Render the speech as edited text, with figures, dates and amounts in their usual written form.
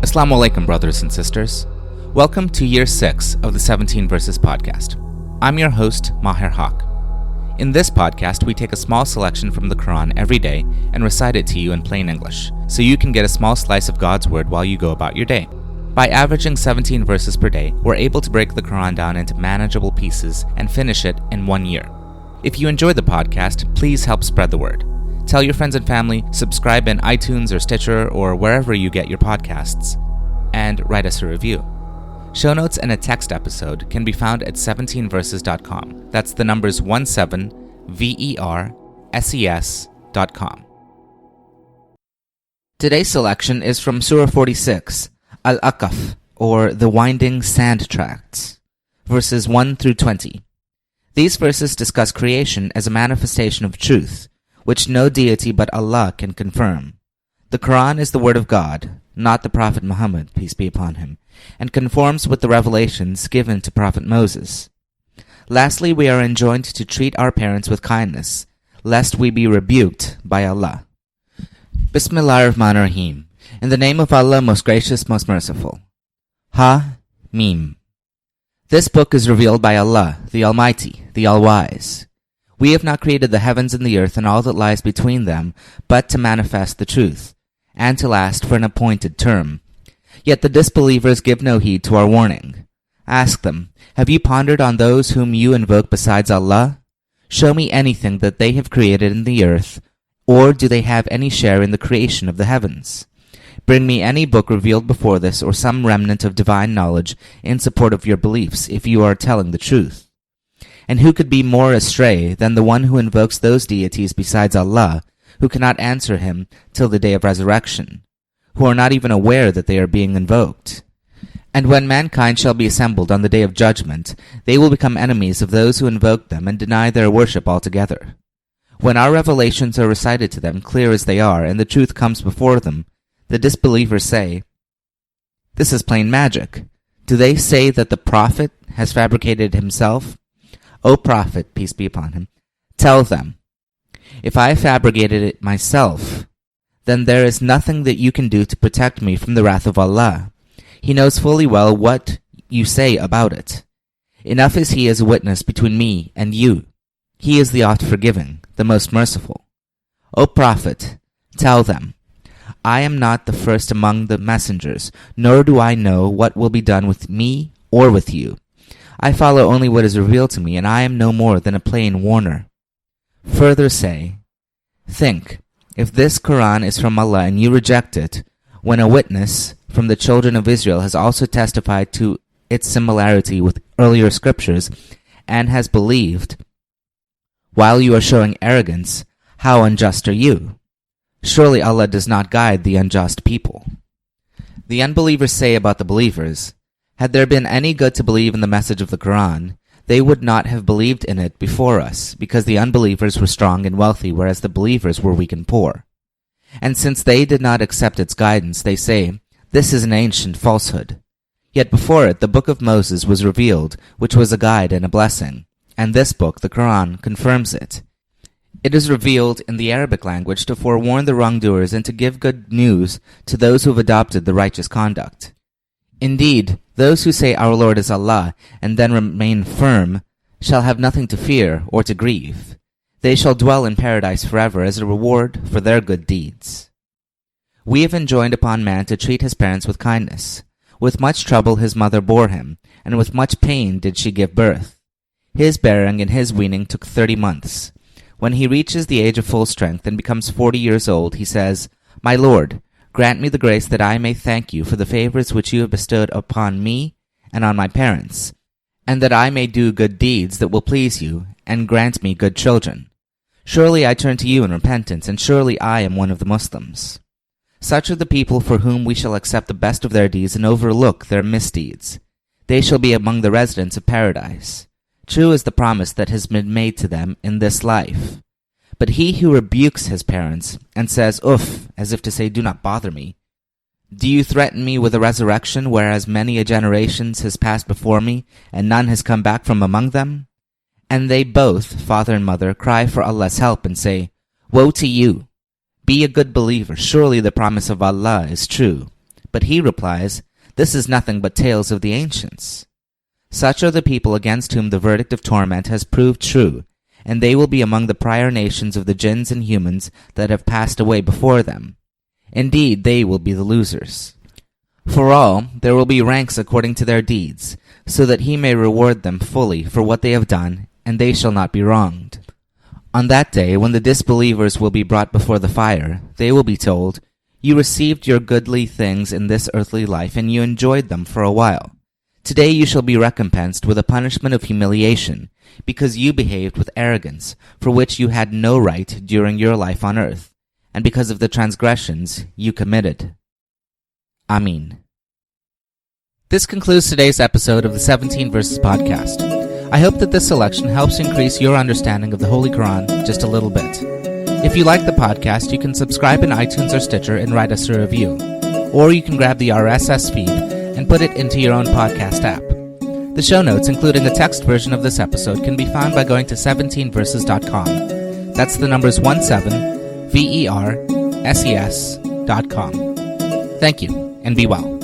Assalamu alaikum, brothers and sisters. Welcome to Year 6 of the 17 Verses podcast. I'm your host, Maher Haq. In this podcast, we take a small selection from the Quran every day and recite it to you in plain English, so you can get a small slice of God's word while you go about your day. By averaging 17 verses per day, we're able to break the Quran down into manageable pieces and finish it in 1 year. If you enjoy the podcast, please help spread the word. Tell your friends and family, subscribe in iTunes or Stitcher or wherever you get your podcasts, and write us a review. Show notes and a text episode can be found at 17verses.com. That's the numbers 17verses.com. Today's selection is from Surah 46, Al-Aqaf, or the Winding Sand Tracts, verses 1 through 20. These verses discuss creation as a manifestation of truth, which no deity but Allah can confirm. The Quran is the word of God, not the Prophet Muhammad, peace be upon him, and conforms with the revelations given to Prophet Moses. Lastly, we are enjoined to treat our parents with kindness, lest we be rebuked by Allah. Bismillahir-Rahmanir-Rahim. In the name of Allah, most gracious, most merciful. Ha-Mim. This book is revealed by Allah, the Almighty, the All-Wise. We have not created the heavens and the earth and all that lies between them, but to manifest the truth, and to last for an appointed term. Yet the disbelievers give no heed to our warning. Ask them, have you pondered on those whom you invoke besides Allah? Show me anything that they have created in the earth, or do they have any share in the creation of the heavens? Bring me any book revealed before this or some remnant of divine knowledge in support of your beliefs if you are telling the truth. And who could be more astray than the one who invokes those deities besides Allah, who cannot answer him till the day of resurrection, who are not even aware that they are being invoked? And when mankind shall be assembled on the day of judgment, they will become enemies of those who invoke them and deny their worship altogether. When our revelations are recited to them clear as they are, and the truth comes before them, the disbelievers say, "This is plain magic." Do they say that the Prophet has fabricated himself? O Prophet, peace be upon him, tell them, if I fabricated it myself, then there is nothing that you can do to protect me from the wrath of Allah. He knows fully well what you say about it. Enough is He as a witness between me and you. He is the oft-forgiving, the most merciful. O Prophet, tell them, I am not the first among the messengers, nor do I know what will be done with me or with you. I follow only what is revealed to me, and I am no more than a plain warner. Further say, think, if this Quran is from Allah and you reject it, when a witness from the children of Israel has also testified to its similarity with earlier scriptures and has believed, while you are showing arrogance, how unjust are you? Surely Allah does not guide the unjust people. The unbelievers say about the believers, had there been any good to believe in the message of the Quran, they would not have believed in it before us, because the unbelievers were strong and wealthy, whereas the believers were weak and poor. And since they did not accept its guidance, they say, this is an ancient falsehood. Yet before it, the book of Moses was revealed, which was a guide and a blessing, and this book, the Quran, confirms it. It is revealed in the Arabic language to forewarn the wrongdoers and to give good news to those who have adopted the righteous conduct. Indeed, those who say our Lord is Allah and then remain firm shall have nothing to fear or to grieve. They shall dwell in paradise forever as a reward for their good deeds. We have enjoined upon man to treat his parents with kindness. With much trouble his mother bore him, and with much pain did she give birth. His bearing and his weaning took 30 months. When he reaches the age of full strength and becomes 40 years old, he says, My Lord, grant me the grace that I may thank you for the favors which you have bestowed upon me and on my parents, and that I may do good deeds that will please you, and grant me good children. Surely I turn to you in repentance, and surely I am one of the Muslims. Such are the people for whom we shall accept the best of their deeds and overlook their misdeeds. They shall be among the residents of paradise. True is the promise that has been made to them in this life. But he who rebukes his parents and says, Uff, as if to say, do not bother me. Do you threaten me with a resurrection, whereas many a generations has passed before me, and none has come back from among them? And they both, father and mother, cry for Allah's help and say, Woe to you! Be a good believer, surely the promise of Allah is true. But he replies, "This is nothing but tales of the ancients." Such are the people against whom the verdict of torment has proved true, and they will be among the prior nations of the jinns and humans that have passed away before them. Indeed, they will be the losers. For all, there will be ranks according to their deeds, so that he may reward them fully for what they have done, and they shall not be wronged. On that day, when the disbelievers will be brought before the fire, they will be told, "You received your goodly things in this earthly life, and you enjoyed them for a while. Today you shall be recompensed with a punishment of humiliation, because you behaved with arrogance, for which you had no right during your life on earth, and because of the transgressions you committed." Amin. This concludes today's episode of the 17 Verses Podcast. I hope that this selection helps increase your understanding of the Holy Quran just a little bit. If you like the podcast, you can subscribe in iTunes or Stitcher and write us a review. Or you can grab the RSS feed and put it into your own podcast app. The show notes, including a text version of this episode, can be found by going to 17verses.com. That's the numbers 17, VERSES.com. Thank you, and be well.